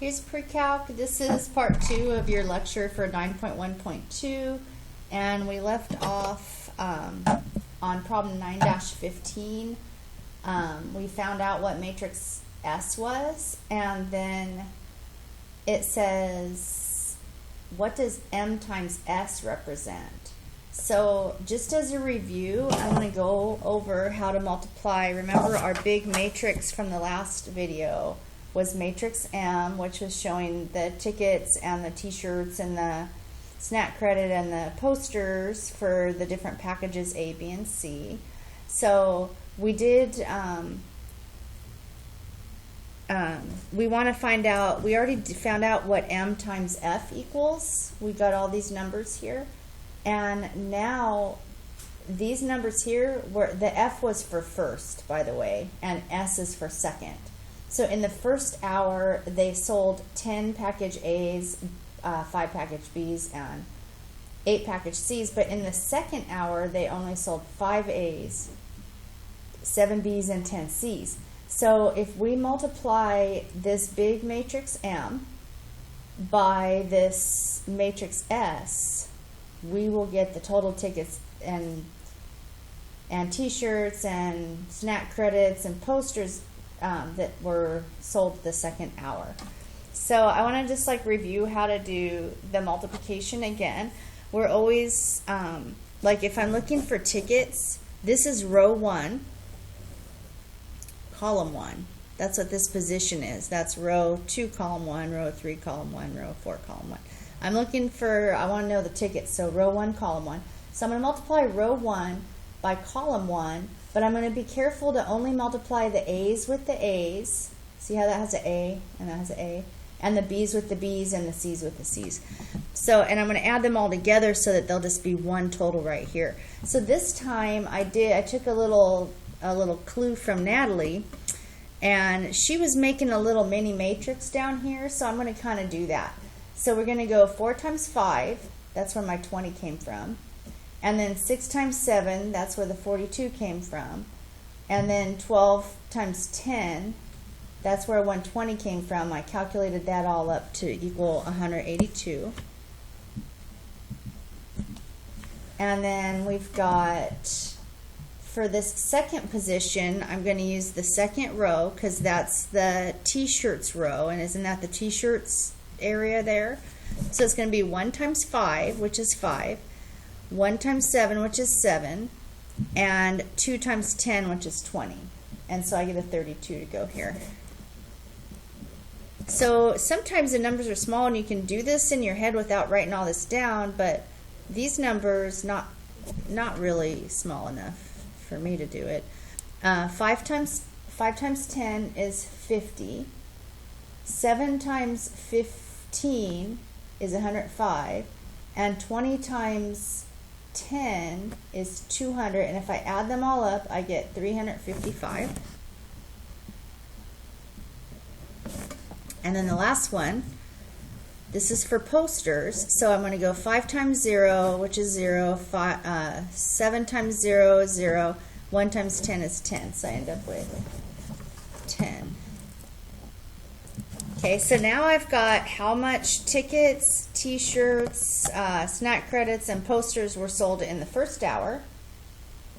Here's pre-calc. This is part 2 of your lecture for 9.1.2, and we left off on problem 9-15. We found out what matrix S was, and then it says, what does M times S represent? So just as a review, I want to go over how to multiply. Remember our big matrix from the last video was matrix M, which was showing the tickets and the t-shirts and the snack credit and the posters for the different packages A, B, and C. So we did, we want to find out, we already found out what M times F equals. We got all these numbers here. And now these numbers here, the F was for first, by the way, and S is for second. So in the first hour, they sold 10 package A's, 5 package B's, and 8 package C's. But in the second hour, they only sold 5 A's, 7 B's, and 10 C's. So if we multiply this big matrix M by this matrix S, we will get the total tickets and t-shirts and snack credits and posters that were sold the second hour. So I want to just like review how to do the multiplication again. We're always like if I'm looking for tickets, this is row 1, column 1. That's what this position is. That's row 2, column 1, row 3, column 1, row 4, column 1. I'm looking for, I want to know the tickets, so row 1, column 1. So I'm going to multiply row 1 by column 1, but I'm going to be careful to only multiply the A's with the A's. See how that has an A and that has an A? And the B's with the B's and the C's with the C's. So, and I'm going to add them all together so that they'll just be one total right here. So this time I took a little clue from Natalie, and she was making a little mini matrix down here, so I'm going to kind of do that. So we're going to go 4 times 5, that's where my 20 came from. And then 6 times 7, that's where the 42 came from. And then 12 times 10, that's where 120 came from. I calculated that all up to equal 182. And then we've got, for this second position, I'm going to use the second row because that's the t-shirts row. And isn't that the t-shirts area there? So it's going to be 1 times 5, which is 5. 1 times 7, which is 7, and 2 times 10, which is 20. And so I get a 32 to go here. So sometimes the numbers are small and you can do this in your head without writing all this down, but these numbers not really small enough for me to do it. 5 times 10 is 50. 7 times 15 is 105, and 20 times 10 is 200, and if I add them all up, I get 355. And then the last one, this is for posters, so I'm going to go 5 times 0, which is 0, 7 times 0 is 0, 1 times 10 is 10, so I end up with 10. Okay, so now I've got how much tickets, t-shirts, snack credits, and posters were sold in the first hour,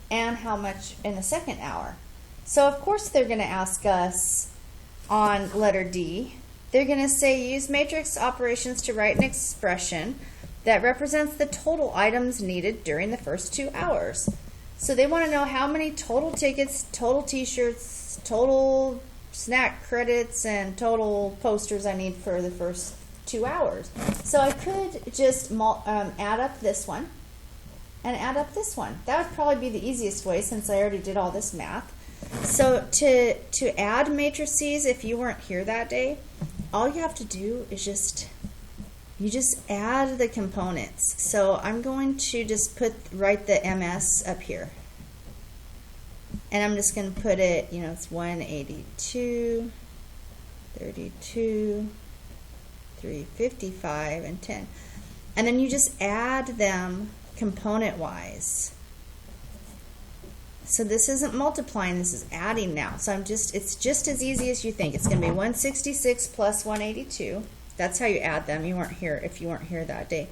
and how much in the second hour. So of course they're going to ask us on letter D, they're going to say use matrix operations to write an expression that represents the total items needed during the first 2 hours. So they want to know how many total tickets, total t-shirts, total snack credits, and total posters I need for the first 2 hours. So I could just add up this one and add up this one. That would probably be the easiest way since I already did all this math. So to add matrices, if you weren't here that day, all you have to do is just add the components. So I'm going to just write the MS up here. And I'm just going to put it, it's 182, 32, 355, and 10. And then you just add them component-wise. So this isn't multiplying, this is adding now. So it's just as easy as you think. It's going to be 166 plus 182. That's how you add them. You weren't here if you weren't here that day.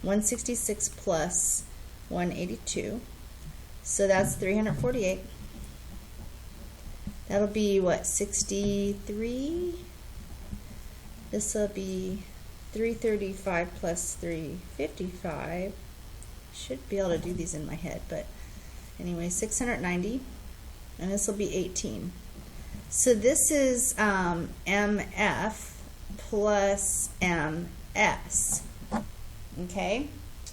166 plus 182. So that's 348. That'll be what, 63? This will be 335 plus 355. Should be able to do these in my head, but anyway, 690, and this will be 18. So this is MF plus MS. Okay,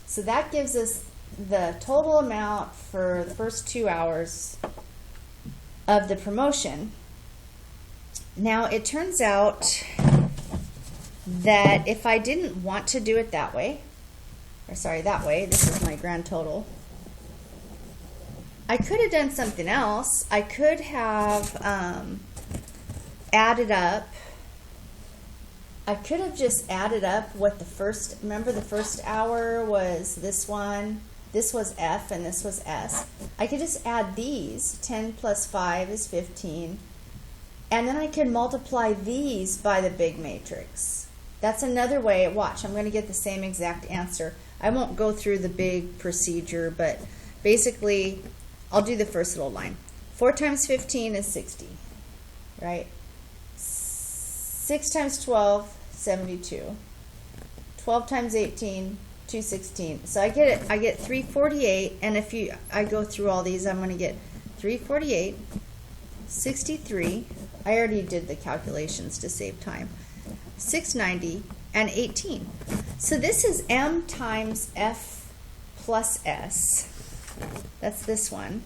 so that gives us the total amount for the first 2 hours of the promotion. Now it turns out that if I didn't want to do it that way, or sorry, that way, this is my grand total, I could have done something else. I could have added up. I could have just added up what the first, remember the first hour was this one, this was F, and this was S. I could just add these. 10 plus 5 is 15. And then I could multiply these by the big matrix. That's another way. Watch, I'm going to get the same exact answer. I won't go through the big procedure, but basically, I'll do the first little line. 4 times 15 is 60, right? 6 times 12, 72. 12 times 18, 216. So I get 348, and if I go through all these, I'm going to get 348, 63. I already did the calculations to save time. 690 and 18. So this is M times F plus S. That's this one.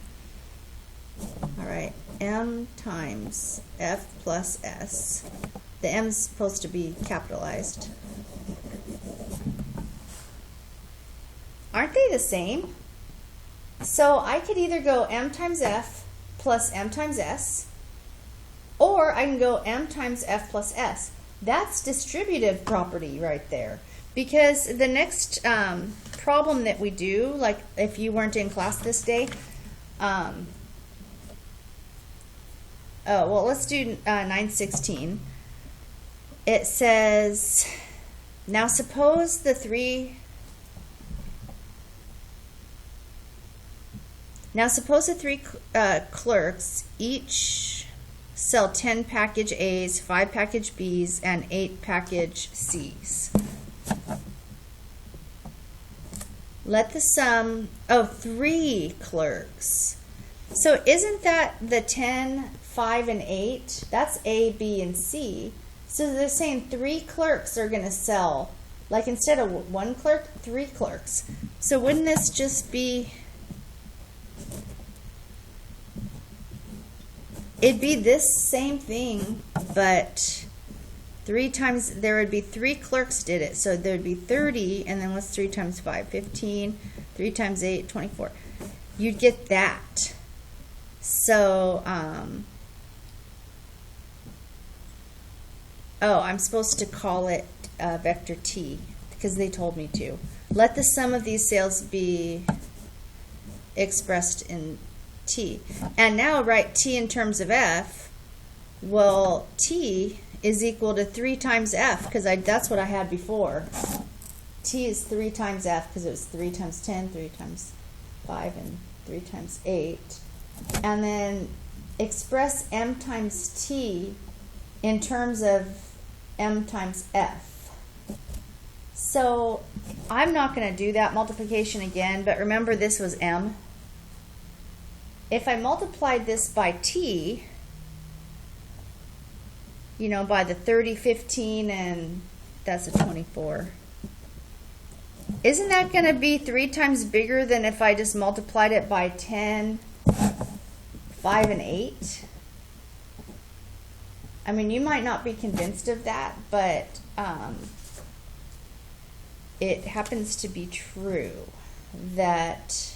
All right, M times F plus S. The M is supposed to be capitalized. Aren't they the same? So I could either go M times F plus M times S, or I can go M times F plus S. That's distributive property right there. Because the next problem that we do, like if you weren't in class this day, oh, well, let's do 916. It says, now suppose the three clerks each sell 10 package A's, 5 package B's, and 8 package C's. Let the sum of 3 clerks. So isn't that the 10, 5, and 8? That's A, B, and C. So they're saying 3 clerks are going to sell, like instead of 1 clerk, 3 clerks. So wouldn't this just be, it'd be this same thing, but 3 times, there would be 3 clerks did it. So there'd be 30, and then what's 3 times 5? 15. 3 times 8, 24. You'd get that. So, oh, I'm supposed to call it vector T, because they told me to. Let the sum of these sales be expressed in T. And now write T in terms of F. Well, T is equal to 3 times F, because that's what I had before. T is 3 times F, because it was 3 times 10, 3 times 5, and 3 times 8. And then express M times T in terms of M times F. So I'm not going to do that multiplication again, but remember this was M. If I multiplied this by T, you know, by the 30, 15, and that's a 24. Isn't that going to be 3 times bigger than if I just multiplied it by 10, 5, and 8? I mean, you might not be convinced of that, but it happens to be true that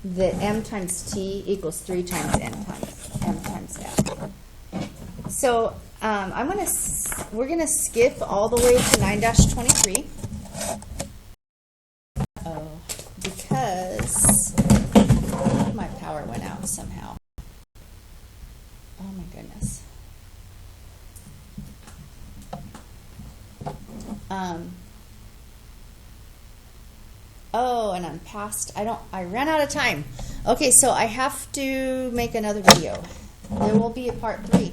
that M times T equals 3 times M times F. So we're gonna skip all the way to 9-23. out somehow. Oh my goodness. Oh, and I'm past, I ran out of time. Okay, so I have to make another video. There will be a part 3.